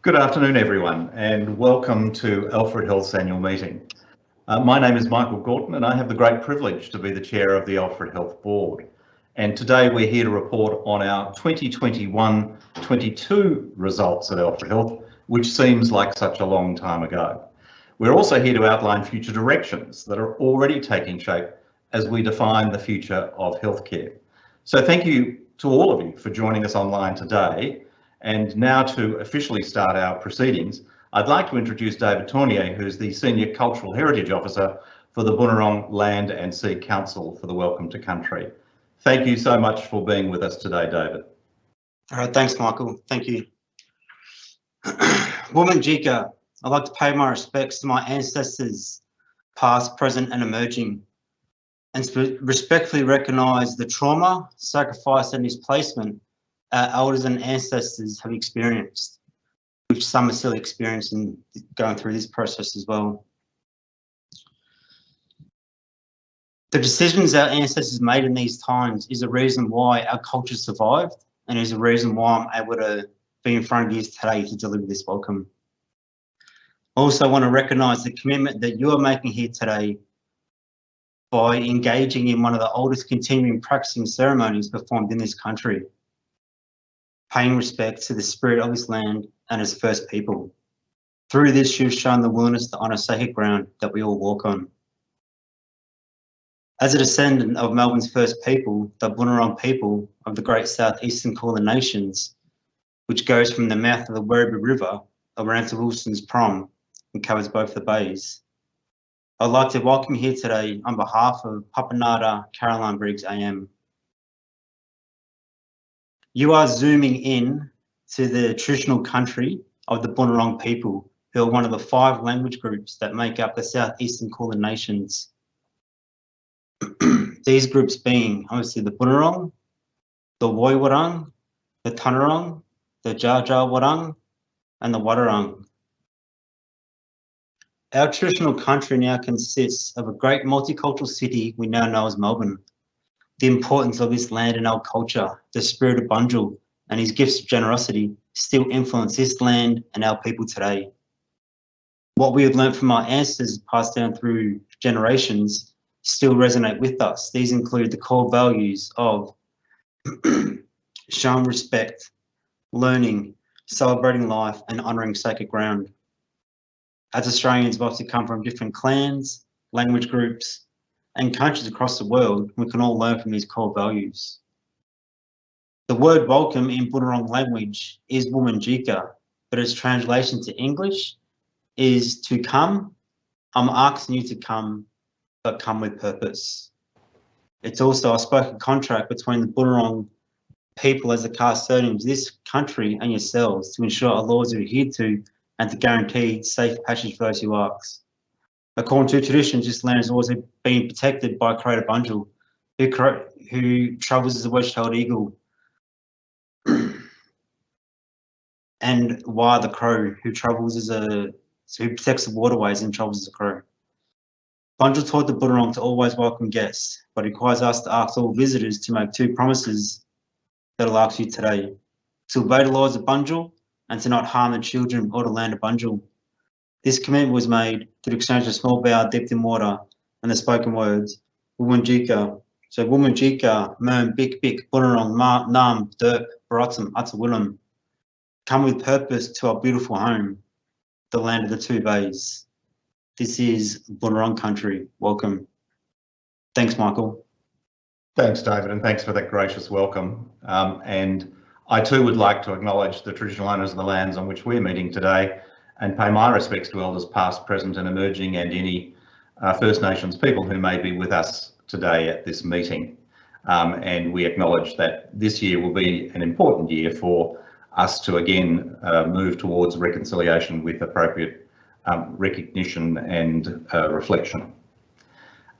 Good afternoon, everyone, and welcome to Alfred Health's annual meeting. My name is Michael Gorton, and I have the great privilege to be the chair of the Alfred Health Board. And today we're here to report on our 2021-22 results at Alfred Health, which seems like such a long time ago. We're also here to outline future directions that are already taking shape as we define the future of healthcare. So thank you to all of you for joining us online today. And now to officially start our proceedings, I'd like to introduce David Tournier, who's the Senior Cultural Heritage Officer for the Bunurong Land and Sea Council for the Welcome to Country. Thank you so much for being with us today, David. All right, thanks, Michael. Thank you. Woman Jika, I'd like to pay my respects to my ancestors, past, present and emerging, and respectfully recognise the trauma, sacrifice and displacement our elders and ancestors have experienced, which some are still experiencing going through this process as well. The decisions our ancestors made in these times is a reason why our culture survived, and is a reason why I'm able to be in front of you today to deliver this welcome. I also want to recognise the commitment that you are making here today by engaging in one of the oldest continuing practicing ceremonies performed in this country, paying respect to the spirit of this land and its first people. Through this, you've shown the willingness to honour sacred ground that we all walk on. As a descendant of Melbourne's first people, the Bunurong people of the great southeastern Kulin Nations, which goes from the mouth of the Werribee River around to Wilson's Prom and covers both the bays, I'd like to welcome you here today on behalf of Papanada Caroline Briggs AM. You are zooming in to the traditional country of the Bunurong people, who are one of the 5 language groups that make up the southeastern Kulin Nations. These groups being obviously the Bunurong, the Woiwurrung, the Tanurong, the Dja-Dja-Wurrung, and the Wadawurrung. Our traditional country now consists of a great multicultural city we now know as Melbourne. The importance of this land and our culture, the spirit of Bunjil and his gifts of generosity still influence this land and our people today. What we have learnt from our ancestors passed down through generations still resonate with us. These include the core values of showing respect, learning, celebrating life and honouring sacred ground. As Australians, we obviously come from different clans, language groups and countries across the world. We can all learn from these core values. The word welcome in Bunurong language is woman jika, but its translation to English is to come. I'm asking you to come, but come with purpose. It's also a spoken contract between the Bunurong people as the custodians of this country and yourselves to ensure our laws are adhered to and to guarantee safe passage for those who ask. According to tradition, this land has always been protected by Creator Bunjil, who travels as a wedge-tailed eagle, and Wah the crow, who protects the waterways and travels as a crow. Bunjil taught the Bunurong to always welcome guests, but requires us to ask all visitors to make 2 promises that I'll ask you today: to obey the laws of Bunjil and to not harm the children or the land of Bunjil. This commitment was made through the exchange of a small bowl dipped in water and the spoken words, Woman Jika. So Woman Jika, Mern, Bik Bik, Bunurong, Nam, Derp, Baratsum, Atawilum. Come with purpose to our beautiful home, the land of the 2 bays. This is Bunurong country. Welcome. Thanks, Michael. Thanks, David, and thanks for that gracious welcome. And I too would like to acknowledge the traditional owners of the lands on which we're meeting today and pay my respects to elders past, present and emerging, and any First Nations people who may be with us today at this meeting. And we acknowledge that this year will be an important year for us to again move towards reconciliation with appropriate recognition and reflection.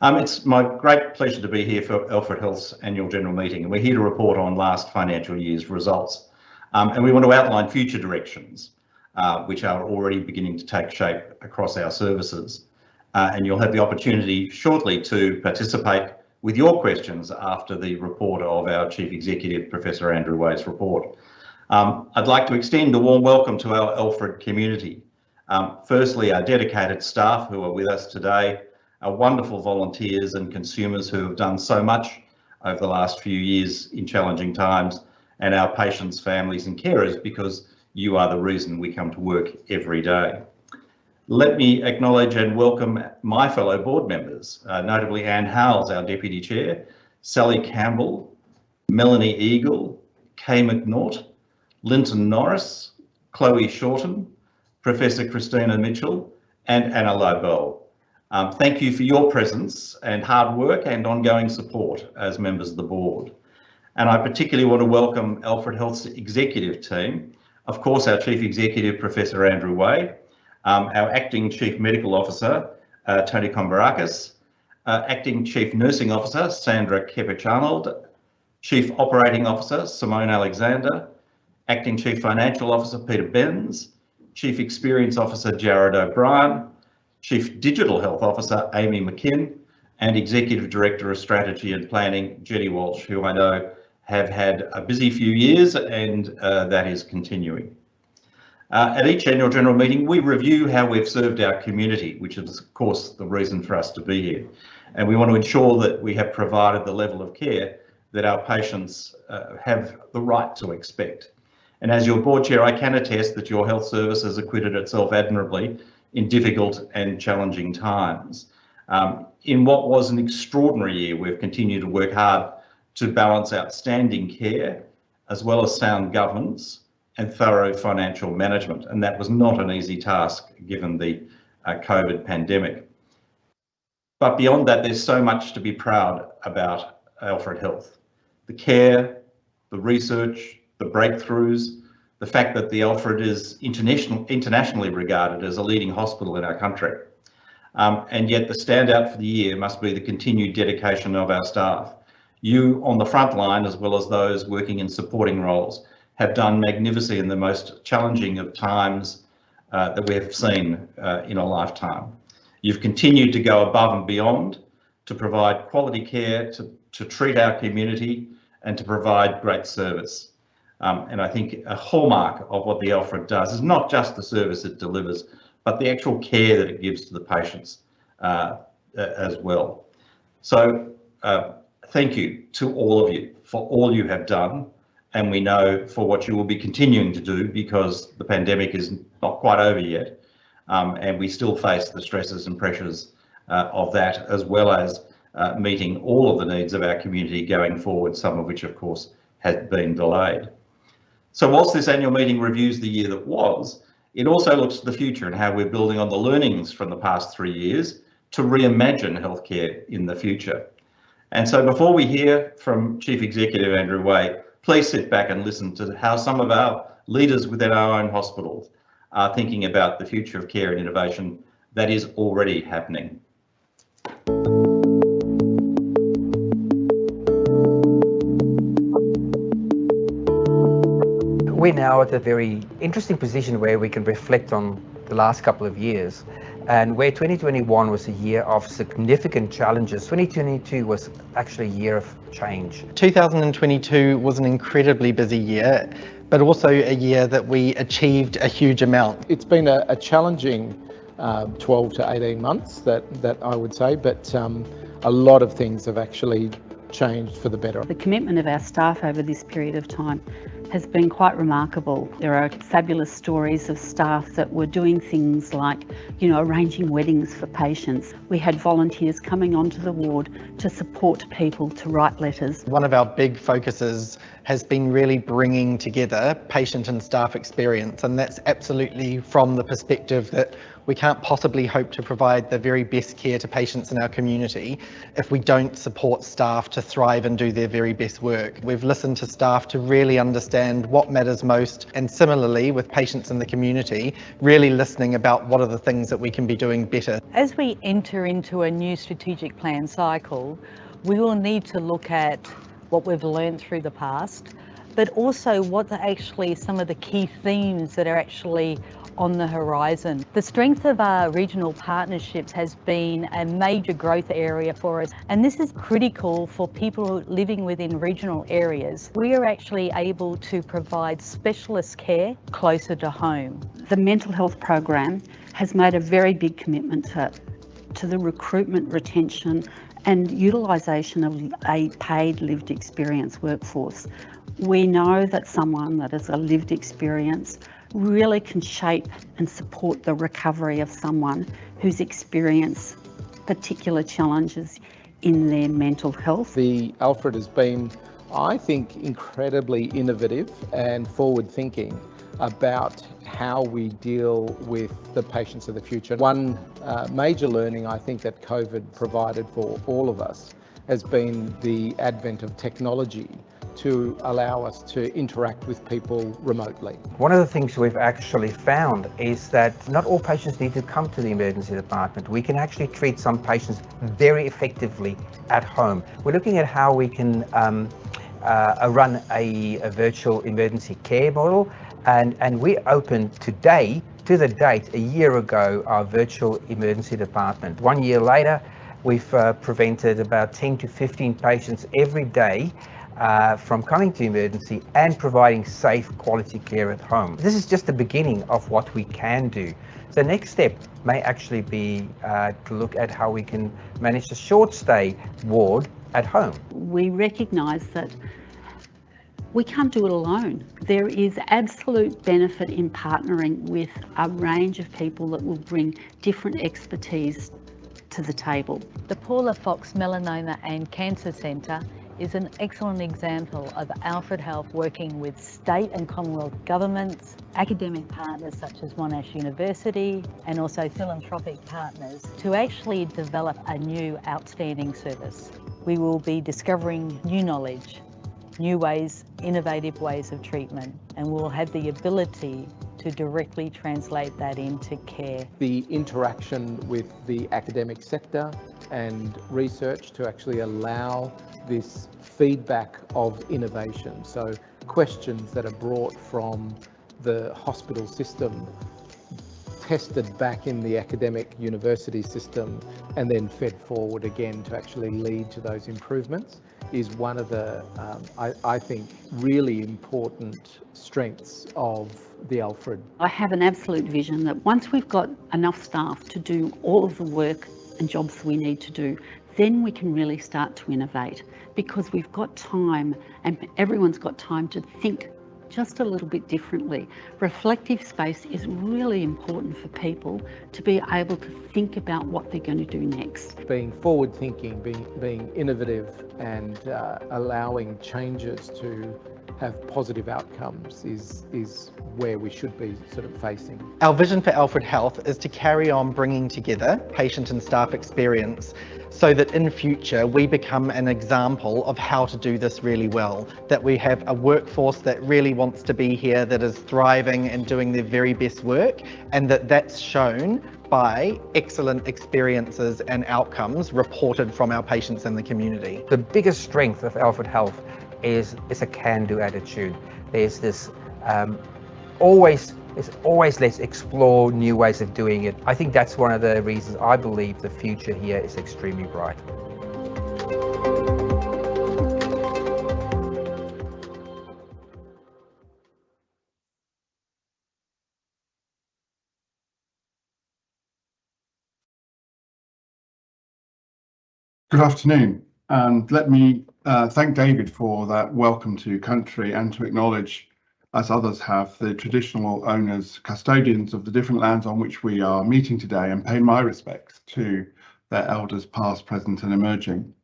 It's my great pleasure to be here for Alfred Health's annual general meeting, and we're here to report on last financial year's results. And we want to outline future directions, which are already beginning to take shape across our services. And you'll have the opportunity shortly to participate with your questions after the report of our Chief Executive, Professor Andrew Way's report. I'd like to extend a warm welcome to our Alfred community. Firstly, our dedicated staff who are with us today, our wonderful volunteers and consumers who have done so much over the last few years in challenging times, and our patients, families and carers, because you are the reason we come to work every day. Let me acknowledge and welcome my fellow board members, notably Anne Howells, our Deputy Chair, Sally Campbell, Melanie Eagle, Kay McNaught, Linton Norris, Chloe Shorten, Professor Christina Mitchell and Anna Lobel. Thank you for your presence and hard work and ongoing support as members of the board. And I particularly want to welcome Alfred Health's executive team, of course our Chief Executive, Professor Andrew Way, our Acting Chief Medical Officer, Tony Kombarakis, Acting Chief Nursing Officer, Sandra Kepich-Arnold, Chief Operating Officer, Simone Alexander, Acting Chief Financial Officer, Peter Benz, Chief Experience Officer, Jared O'Brien, Chief Digital Health Officer, Amy McKinn, and Executive Director of Strategy and Planning, Jenny Walsh, who I know have had a busy few years and that is continuing. At each annual general meeting, we review how we've served our community, which is of course the reason for us to be here. And we want to ensure that we have provided the level of care that our patients have the right to expect. And as your board chair, I can attest that your health service has acquitted itself admirably in difficult and challenging times. In what was an extraordinary year, we've continued to work hard to balance outstanding care, as well as sound governance and thorough financial management. And that was not an easy task given the COVID pandemic. But beyond that, there's so much to be proud about Alfred Health. The care, the research, the breakthroughs, the fact that the Alfred is internationally regarded as a leading hospital in our country. And yet the standout for the year must be the continued dedication of our staff. You on the front line, as well as those working in supporting roles, have done magnificently in the most challenging of times that we have seen in a lifetime. You've continued to go above and beyond to provide quality care, to treat our community and to provide great service. And I think a hallmark of what the Alfred does is not just the service it delivers, but the actual care that it gives to the patients as well. So thank you to all of you for all you have done, and we know for what you will be continuing to do because the pandemic is not quite over yet, and we still face the stresses and pressures of that, as well as meeting all of the needs of our community going forward, some of which of course has been delayed. So whilst this annual meeting reviews the year that was, it also looks to the future and how we're building on the learnings from the past 3 years to reimagine healthcare in the future. And so before we hear from Chief Executive Andrew Way, please sit back and listen to how some of our leaders within our own hospitals are thinking about the future of care and innovation that is already happening. We're now at a very interesting position where we can reflect on the last couple of years, and where 2021 was a year of significant challenges, 2022 was actually a year of change. 2022 was an incredibly busy year, but also a year that we achieved a huge amount. It's been a challenging 12 to 18 months, that I would say, but a lot of things have actually changed for the better. The commitment of our staff over this period of time has been quite remarkable. There are fabulous stories of staff that were doing things like, arranging weddings for patients. We had volunteers coming onto the ward to support people to write letters. One of our big focuses has been really bringing together patient and staff experience, and that's absolutely from the perspective that we can't possibly hope to provide the very best care to patients in our community if we don't support staff to thrive and do their very best work. We've listened to staff to really understand what matters most, and similarly with patients in the community, really listening about what are the things that we can be doing better. As we enter into a new strategic plan cycle, we will need to look at what we've learned through the past but also what are actually some of the key themes that are actually on the horizon. The strength of our regional partnerships has been a major growth area for us, and this is critical for people living within regional areas. We are actually able to provide specialist care closer to home. The mental health program has made a very big commitment to the recruitment, retention and utilisation of a paid lived experience workforce. We know that someone that has a lived experience really can shape and support the recovery of someone who's experienced particular challenges in their mental health. The Alfred has been, I think, incredibly innovative and forward-thinking about how we deal with the patients of the future. One major learning I think that COVID provided for all of us has been the advent of technology to allow us to interact with people remotely. One of the things we've actually found is that not all patients need to come to the emergency department. We can actually treat some patients very effectively at home. We're looking at how we can run a virtual emergency care model, and we opened today, to the date, a year ago, our virtual emergency department. 1 year later, we've prevented about 10 to 15 patients every day from coming to emergency and providing safe quality care at home. This is just the beginning of what we can do. The next step may actually be to look at how we can manage the short stay ward at home. We recognise that we can't do it alone. There is absolute benefit in partnering with a range of people that will bring different expertise to the table. The Paula Fox Melanoma and Cancer Centre is an excellent example of Alfred Health working with state and Commonwealth governments, academic partners such as Monash University, and also philanthropic partners to actually develop a new outstanding service. We will be discovering new knowledge, new ways, innovative ways of treatment, and we'll have the ability to directly translate that into care. The interaction with the academic sector and research to actually allow this feedback of innovation. So questions that are brought from the hospital system, tested back in the academic university system, and then fed forward again to actually lead to those improvements is one of the, I think, really important strengths of the Alfred. I have an absolute vision that once we've got enough staff to do all of the work and jobs we need to do, then we can really start to innovate, because we've got time and everyone's got time to think just a little bit differently. Reflective space is really important for people to be able to think about what they're going to do next. Being forward thinking, being innovative and allowing changes to have positive outcomes is where we should be sort of facing. Our vision for Alfred Health is to carry on bringing together patient and staff experience so that in future we become an example of how to do this really well, that we have a workforce that really wants to be here, that is thriving and doing their very best work, and that's shown by excellent experiences and outcomes reported from our patients in the community. The biggest strength of Alfred Health is a can-do attitude. There's this always let's explore new ways of doing it. I think that's one of the reasons I believe the future here is extremely bright. Good afternoon, and let me thank David for that welcome to country and to acknowledge, as others have, the traditional owners, custodians of the different lands on which we are meeting today, and pay my respects to their elders past, present and emerging.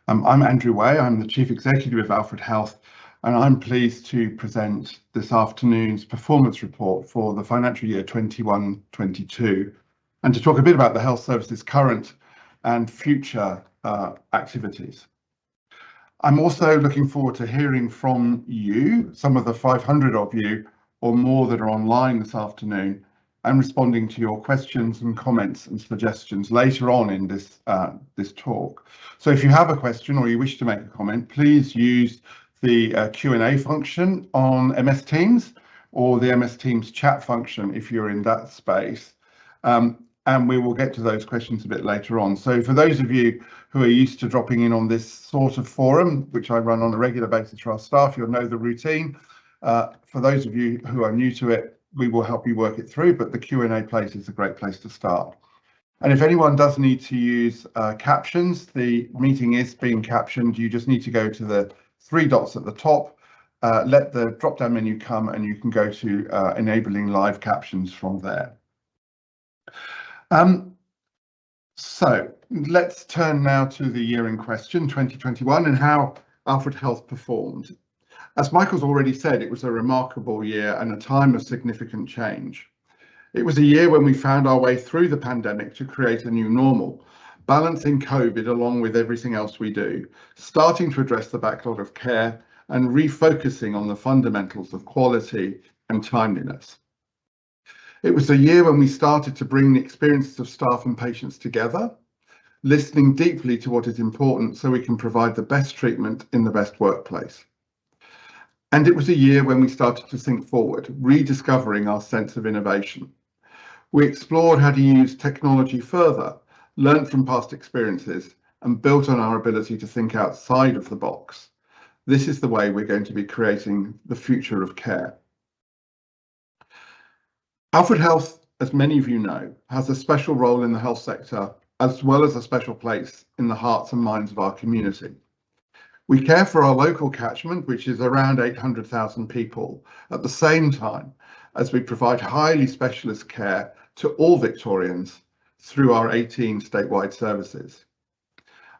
I'm Andrew Way, I'm the Chief Executive of Alfred Health, and I'm pleased to present this afternoon's performance report for the financial year 21-22, and to talk a bit about the health service's current and future activities. I'm also looking forward to hearing from you, some of the 500 of you or more that are online this afternoon, and responding to your questions and comments and suggestions later on in this talk. So if you have a question or you wish to make a comment, please use the Q&A function on MS Teams or the MS Teams chat function if you're in that space. And we will get to those questions a bit later on. So for those of you who are used to dropping in on this sort of forum, which I run on a regular basis for our staff, you'll know the routine. For those of you who are new to it, we will help you work it through, but the Q&A place is a great place to start. And if anyone does need to use captions, the meeting is being captioned. You just need to go to the 3 dots at the top, let the drop-down menu come, and you can go to enabling live captions from there. So let's turn now to the year in question, 2021, and how Alfred Health performed. As Michael's already said, it was a remarkable year and a time of significant change. It was a year when we found our way through the pandemic to create a new normal, balancing COVID along with everything else we do, starting to address the backlog of care and refocusing on the fundamentals of quality and timeliness. It was a year when we started to bring the experiences of staff and patients together, listening deeply to what is important so we can provide the best treatment in the best workplace. And it was a year when we started to think forward, rediscovering our sense of innovation. We explored how to use technology further, learned from past experiences, and built on our ability to think outside of the box. This is the way we're going to be creating the future of care. Alfred Health, as many of you know, has a special role in the health sector, as well as a special place in the hearts and minds of our community. We care for our local catchment, which is around 800,000 people, at the same time as we provide highly specialist care to all Victorians through our 18 statewide services.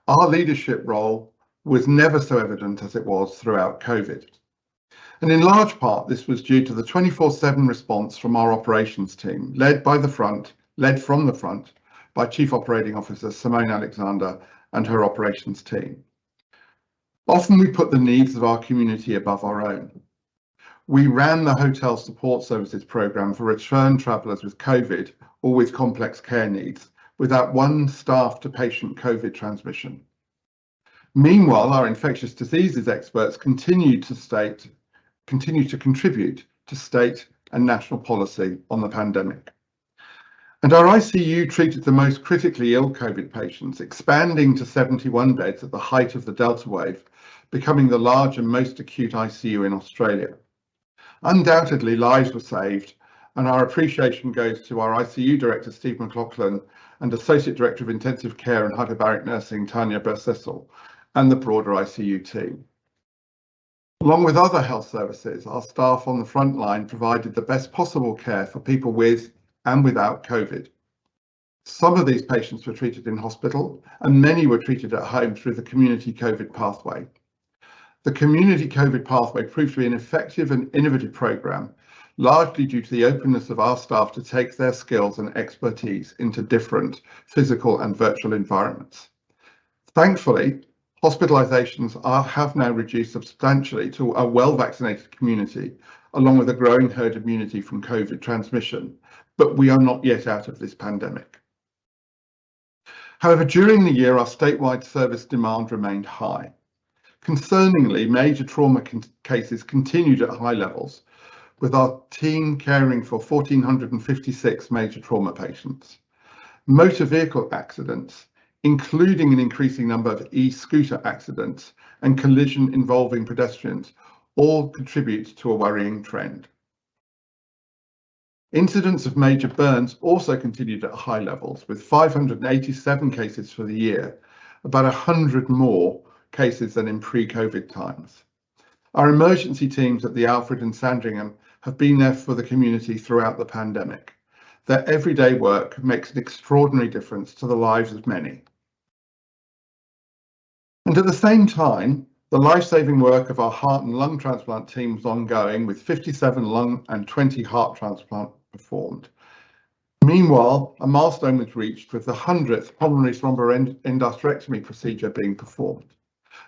Our leadership role was never so evident as it was throughout COVID. And in large part, this was due to the 24/7 response from our operations team, led from the front by Chief Operating Officer Simone Alexander and her operations team. Often we put the needs of our community above our own. We ran the Hotel Support Services programme for return travellers with COVID or with complex care needs, without one staff to patient COVID transmission. Meanwhile, our infectious diseases experts continue to contribute to state and national policy on the pandemic. And our ICU treated the most critically ill COVID patients, expanding to 71 beds at the height of the Delta wave, becoming the large and most acute ICU in Australia. Undoubtedly, lives were saved, and our appreciation goes to our ICU Director, Steve McLaughlin, and Associate Director of Intensive Care and Hyperbaric Nursing, Tanya Bersessel, and the broader ICU team. Along with other health services, our staff on the front line provided the best possible care for people with and without COVID. Some of these patients were treated in hospital, and many were treated at home through the Community COVID Pathway. The Community COVID Pathway proved to be an effective and innovative programme, largely due to the openness of our staff to take their skills and expertise into different physical and virtual environments. Thankfully, hospitalisations have now reduced substantially to a well-vaccinated community, along with a growing herd immunity from COVID transmission, but we are not yet out of this pandemic. However, during the year, our statewide service demand remained high. Concerningly, major trauma cases continued at high levels, with our team caring for 1,456 major trauma patients. Motor vehicle accidents, including an increasing number of e-scooter accidents and collision involving pedestrians, all contribute to a worrying trend. Incidents of major burns also continued at high levels, with 587 cases for the year, about 100 more cases than in pre-COVID times. Our emergency teams at the Alfred and Sandringham have been there for the community throughout the pandemic. Their everyday work makes an extraordinary difference to the lives of many. And at the same time, the life-saving work of our heart and lung transplant team was ongoing, with 57 lung and 20 heart transplants performed. Meanwhile, a milestone was reached with the 100th pulmonary thromboendarterectomy procedure being performed.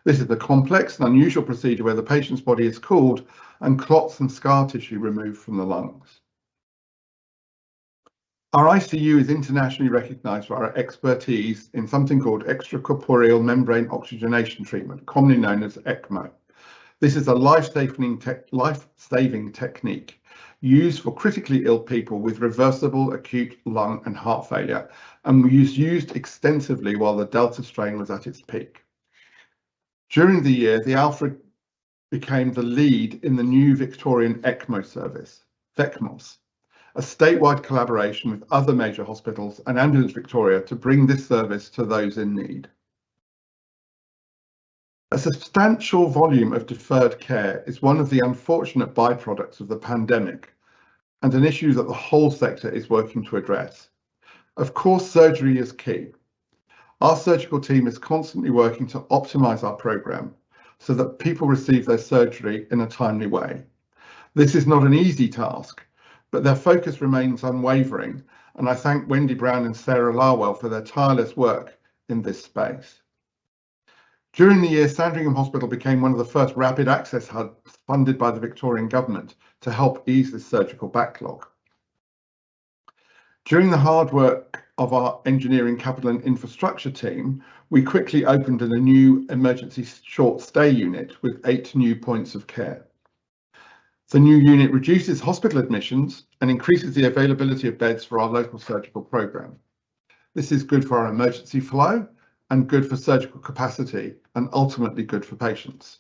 This is a complex and unusual procedure where the patient's body is cooled and clots and scar tissue removed from the lungs. Our ICU is internationally recognised for our expertise in something called extracorporeal membrane oxygenation treatment, commonly known as ECMO. This is a life-saving technique used for critically ill people with reversible acute lung and heart failure, and was used extensively while the Delta strain was at its peak. During the year, the Alfred became the lead in the new Victorian ECMO service, VECMOS, a statewide collaboration with other major hospitals and Ambulance Victoria to bring this service to those in need. A substantial volume of deferred care is one of the unfortunate byproducts of the pandemic and an issue that the whole sector is working to address. Of course, surgery is key. Our surgical team is constantly working to optimise our programme so that people receive their surgery in a timely way. This is not an easy task, but their focus remains unwavering, and I thank Wendy Brown and Sarah Larwell for their tireless work in this space. During the year, Sandringham Hospital became one of the first rapid access hubs funded by the Victorian Government to help ease this surgical backlog. During the hard work of our engineering, capital and infrastructure team, we quickly opened a new emergency short stay unit with 8 new points of care. The new unit reduces hospital admissions and increases the availability of beds for our local surgical programme. This is good for our emergency flow and good for surgical capacity and ultimately good for patients.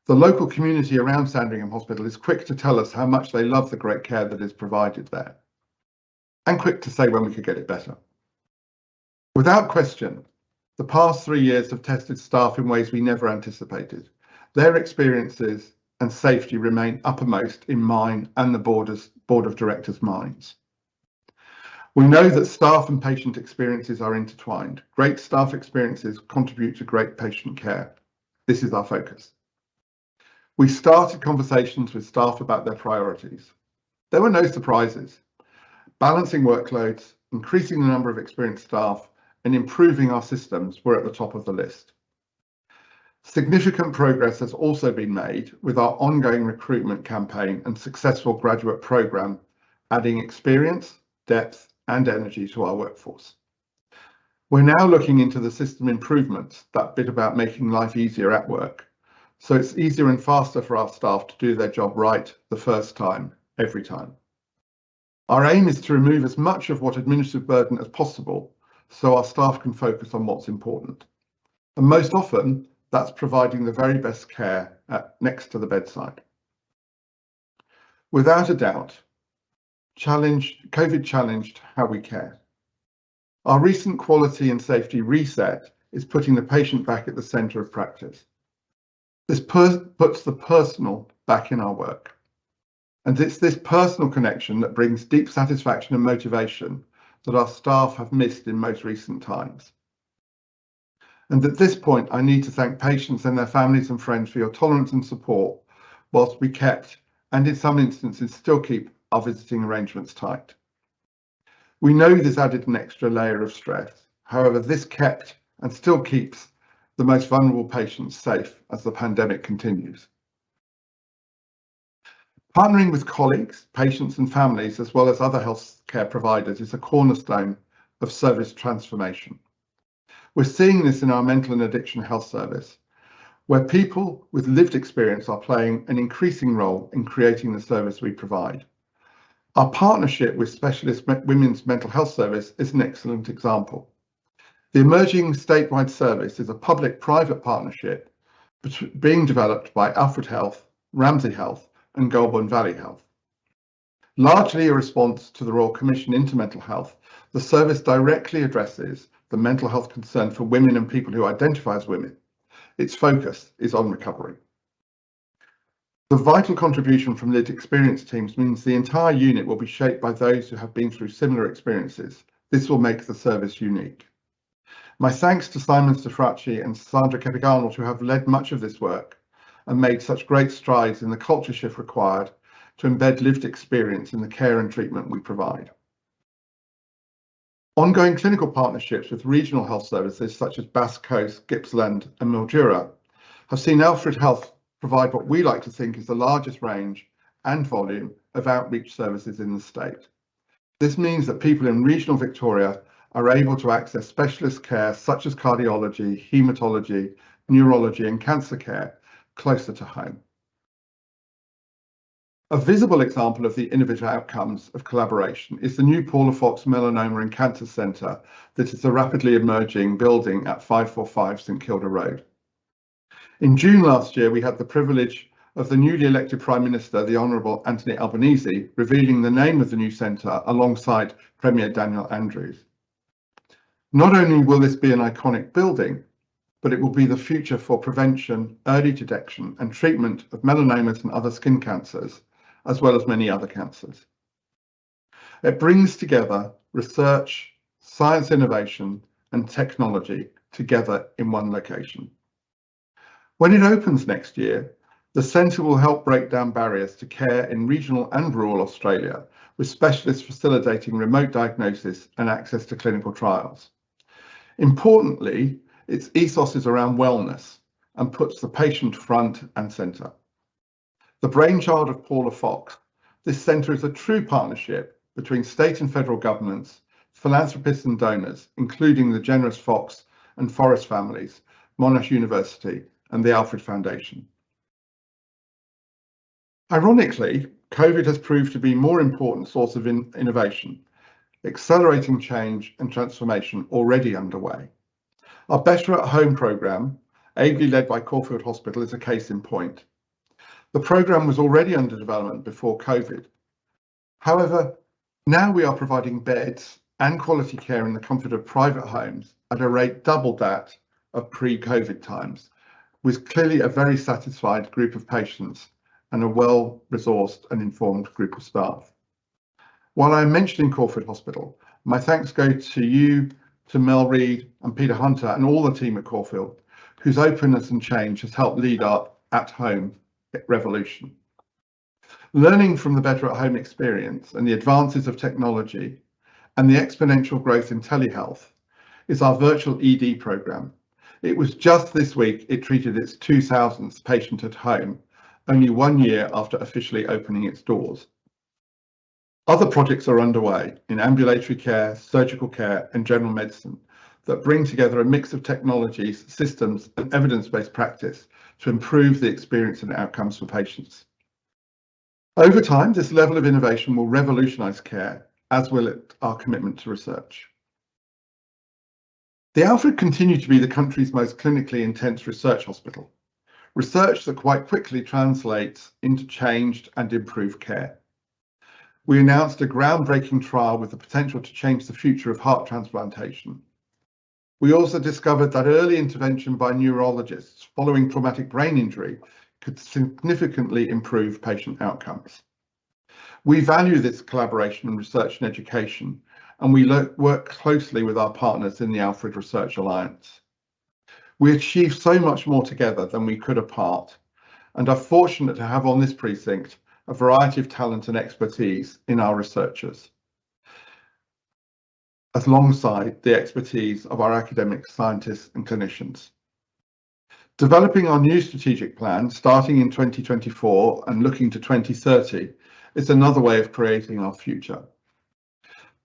The local community around Sandringham Hospital is quick to tell us how much they love the great care that is provided there, and quick to say when we could get it better. Without question, the past 3 years have tested staff in ways we never anticipated. Their experiences and safety remain uppermost in mine and the board of directors' minds. We know that staff and patient experiences are intertwined. Great staff experiences contribute to great patient care. This is our focus. We started conversations with staff about their priorities. There were no surprises. Balancing workloads, increasing the number of experienced staff, and improving our systems were at the top of the list. Significant progress has also been made with our ongoing recruitment campaign and successful graduate programme, adding experience, depth, and energy to our workforce. We're now looking into the system improvements, that bit about making life easier at work, so it's easier and faster for our staff to do their job right the first time, every time. Our aim is to remove as much of what administrative burden as possible so our staff can focus on what's important. And most often, that's providing the very best care next to the bedside. Without a doubt, COVID challenged how we care. Our recent quality and safety reset is putting the patient back at the centre of practice. This puts the personal back in our work. And it's this personal connection that brings deep satisfaction and motivation that our staff have missed in most recent times. And at this point, I need to thank patients and their families and friends for your tolerance and support whilst we kept, and in some instances still keep, our visiting arrangements tight. We know this added an extra layer of stress. However, this kept and still keeps the most vulnerable patients safe as the pandemic continues. Partnering with colleagues, patients and families, as well as other healthcare providers, is a cornerstone of service transformation. We're seeing this in our mental and addiction health service, where people with lived experience are playing an increasing role in creating the service we provide. Our partnership with Specialist Women's Mental Health Service is an excellent example. The emerging statewide service is a public-private partnership being developed by Alfred Health, Ramsay Health, and Goulburn Valley Health. Largely a response to the Royal Commission into Mental Health, the service directly addresses the mental health concern for women and people who identify as women. Its focus is on recovery. The vital contribution from lived experience teams means the entire unit will be shaped by those who have been through similar experiences. This will make the service unique. My thanks to Simon Stafracci and Sandra Kepic-Arnold, who have led much of this work and made such great strides in the culture shift required to embed lived experience in the care and treatment we provide. Ongoing clinical partnerships with regional health services such as Bass Coast, Gippsland and Mildura have seen Alfred Health provide what we like to think is the largest range and volume of outreach services in the state. This means that people in regional Victoria are able to access specialist care such as cardiology, haematology, neurology and cancer care closer to home. A visible example of the innovative outcomes of collaboration is the new Paula Fox Melanoma and Cancer Centre that is a rapidly emerging building at 545 St Kilda Road. In June last year, we had the privilege of the newly elected Prime Minister, the Honourable Anthony Albanese, revealing the name of the new centre alongside Premier Daniel Andrews. Not only will this be an iconic building, but it will be the future for prevention, early detection and treatment of melanomas and other skin cancers, as well as many other cancers. It brings together research, science innovation and technology together in one location. When it opens next year, the centre will help break down barriers to care in regional and rural Australia, with specialists facilitating remote diagnosis and access to clinical trials. Importantly, its ethos is around wellness and puts the patient front and centre. The brainchild of Paula Fox, this centre is a true partnership between state and federal governments, philanthropists and donors, including the generous Fox and Forrest families, Monash University and the Alfred Foundation. Ironically, COVID has proved to be a more important source of innovation, accelerating change and transformation already underway. Our Better at Home programme, ably led by Caulfield Hospital, is a case in point. The programme was already under development before COVID. However, now we are providing beds and quality care in the comfort of private homes at a rate double that of pre-COVID times, with clearly a very satisfied group of patients and a well-resourced and informed group of staff. While I'm mentioning Caulfield Hospital, my thanks go to you, to Mel Reid and Peter Hunter and all the team at Caulfield, whose openness and change has helped lead our at-home revolution. Learning from the Better at Home experience and the advances of technology and the exponential growth in telehealth is our virtual ED programme. It was just this week it treated its 2000th patient at home, only 1 year after officially opening its doors. Other projects are underway in ambulatory care, surgical care and general medicine that bring together a mix of technologies, systems and evidence-based practice to improve the experience and outcomes for patients. Over time, this level of innovation will revolutionise care, as will our commitment to research. The Alfred continued to be the country's most clinically intense research hospital, research that quite quickly translates into changed and improved care. We announced a groundbreaking trial with the potential to change the future of heart transplantation. We also discovered that early intervention by neurologists following traumatic brain injury could significantly improve patient outcomes. We value this collaboration in research and education, and we work closely with our partners in the Alfred Research Alliance. We achieved so much more together than we could apart, and are fortunate to have on this precinct a variety of talent and expertise in our researchers, alongside the expertise of our academic scientists and clinicians. Developing our new strategic plan, starting in 2024 and looking to 2030, is another way of creating our future.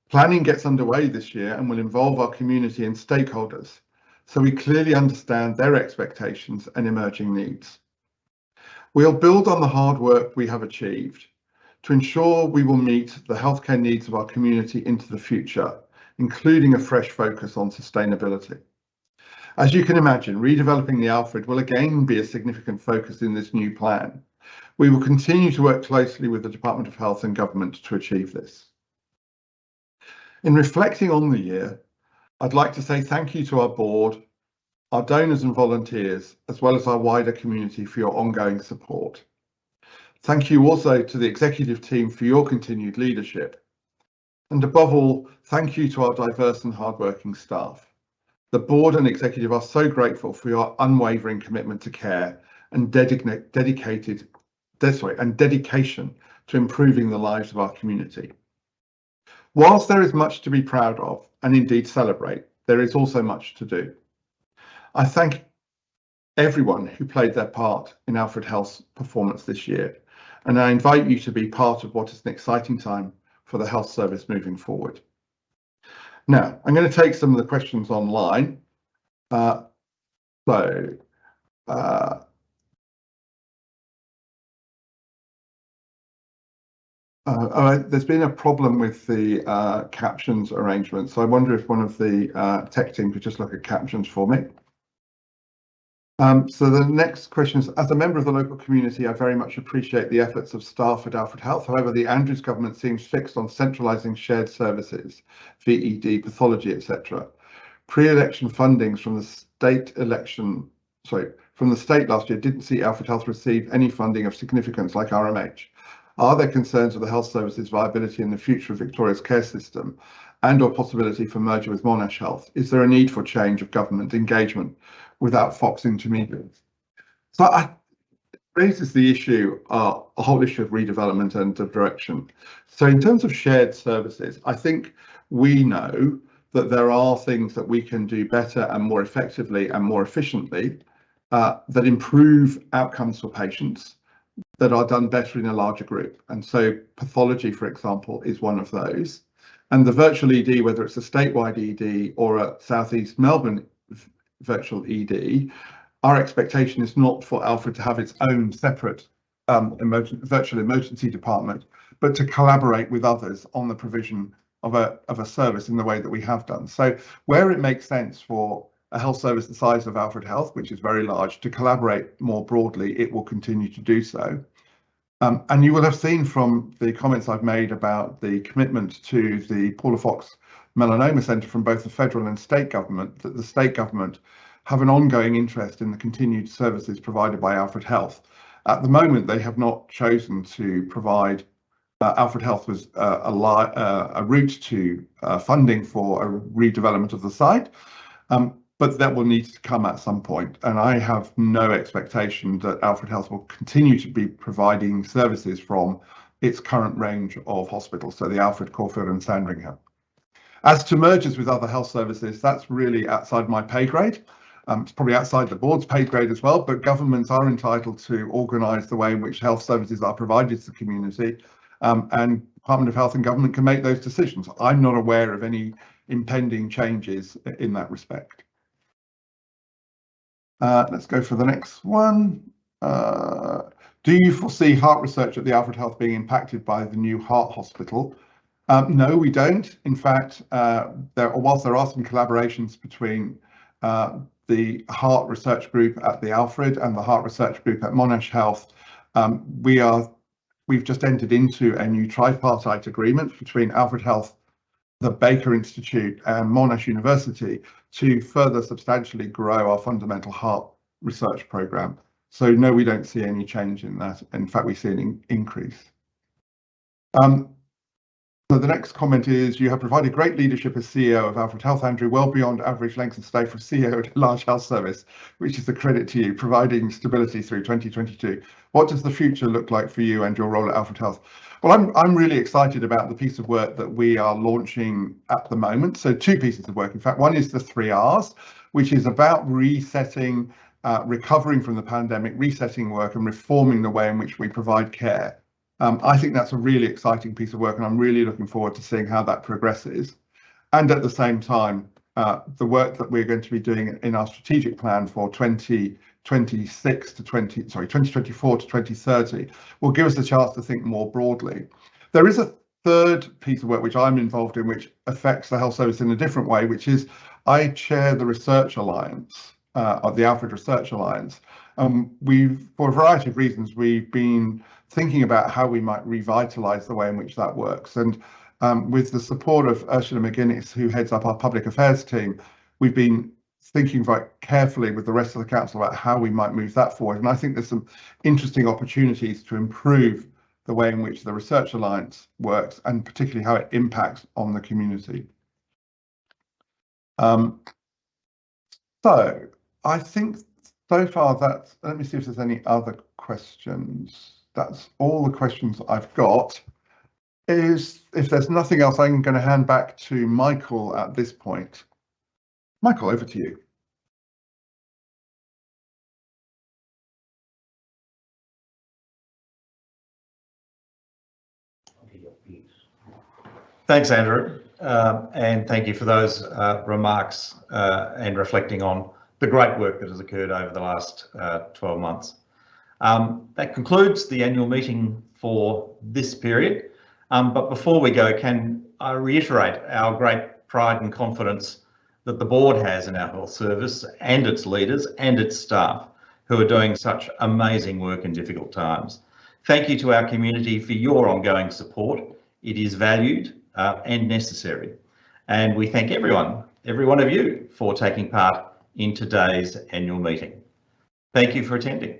Planning gets underway this year and will involve our community and stakeholders, so we clearly understand their expectations and emerging needs. We'll build on the hard work we have achieved to ensure we will meet the healthcare needs of our community into the future, including a fresh focus on sustainability. As you can imagine, redeveloping the Alfred will again be a significant focus in this new plan. We will continue to work closely with the Department of Health and Government to achieve this. In reflecting on the year, I'd like to say thank you to our board, our donors and volunteers, as well as our wider community for your ongoing support. Thank you also to the executive team for your continued leadership. And above all, thank you to our diverse and hardworking staff. The board and executive are so grateful for your unwavering commitment to care and dedication to improving the lives of our community. Whilst there is much to be proud of and indeed celebrate, there is also much to do. I thank everyone who played their part in Alfred Health's performance this year, and I invite you to be part of what is an exciting time for the health service moving forward. Now, I'm going to take some of the questions online. There's been a problem with the captions arrangement, so I wonder if one of the tech team could just look at captions for me. So the next question is, as a member of the local community, I very much appreciate the efforts of staff at Alfred Health. However, the Andrews government seems fixed on centralising shared services, VED, pathology, etc. Pre-election fundings from the state last year didn't see Alfred Health receive any funding of significance like RMH. Are there concerns of the health services viability in the future of Victoria's care system and or possibility for merger with Monash Health? Is there a need for change of government engagement without Fox intermediaries? So it raises the issue, a whole issue of redevelopment and of direction. So in terms of shared services, I think we know that there are things that we can do better and more effectively and more efficiently that improve outcomes for patients that are done better in a larger group. And so pathology, for example, is one of those. And the virtual ED, whether it's a statewide ED or a South East Melbourne virtual ED, our expectation is not for Alfred to have its own separate virtual emergency department, but to collaborate with others on the provision of a service in the way that we have done. So where it makes sense for a health service the size of Alfred Health, which is very large, to collaborate more broadly, it will continue to do so. And you will have seen from the comments I've made about the commitment to the Paula Fox Melanoma Centre from both the federal and state government, that the state government have an ongoing interest in the continued services provided by Alfred Health. At the moment, they have not chosen to provide Alfred Health was a route to funding for a redevelopment of the site, but that will need to come at some point. And I have no expectation that Alfred Health will continue to be providing services from its current range of hospitals, so the Alfred, Caulfield and Sandringham. As to mergers with other health services, that's really outside my pay grade. It's probably outside the board's pay grade as well, but governments are entitled to organise the way in which health services are provided to the community. And Department of Health and Government can make those decisions. I'm not aware of any impending changes in that respect. Let's go for the next one. Do you foresee heart research at the Alfred Health being impacted by the new heart hospital? No, we don't. In fact, whilst there are some collaborations between the heart research group at the Alfred and the heart research group at Monash Health, we've just entered into a new tripartite agreement between Alfred Health, the Baker Institute and Monash University to further substantially grow our fundamental heart research programme. So no, we don't see any change in that. In fact, we see an increase. So the next comment is, you have provided great leadership as CEO of Alfred Health, Andrew, well beyond average length of stay for a CEO at a large health service, which is a credit to you, providing stability through 2022. What does the future look like for you and your role at Alfred Health? Well, I'm really excited about the piece of work that we are launching at the moment. So two pieces of work. In fact, one is the 3 Rs, which is about resetting, recovering from the pandemic, resetting work and reforming the way in which we provide care. I think that's a really exciting piece of work, and I'm really looking forward to seeing how that progresses. And at the same time, the work that we're going to be doing in our strategic plan for 2024 to 2030 will give us a chance to think more broadly. There is a third piece of work which I'm involved in, which affects the health service in a different way, which is I chair the Research Alliance, of the Alfred Research Alliance. For a variety of reasons, we've been thinking about how we might revitalise the way in which that works. And with the support of Ursula McGuinness, who heads up our public affairs team, we've been thinking very carefully with the rest of the council about how we might move that forward. And I think there's some interesting opportunities to improve the way in which the Research Alliance works, and particularly how it impacts on the community. So I think so far that's, let me see if there's any other questions. That's all the questions I've got. If there's nothing else, I'm going to hand back to Michael at this point. Michael, over to you. Thanks, Andrew, and thank you for those remarks and reflecting on the great work that has occurred over the last 12 months. That concludes the annual meeting for this period. But before we go, can I reiterate our great pride and confidence that the board has in our health service and its leaders and its staff who are doing such amazing work in difficult times. Thank you to our community for your ongoing support. It is valued and necessary. And we thank every one of you for taking part in today's annual meeting. Thank you for attending.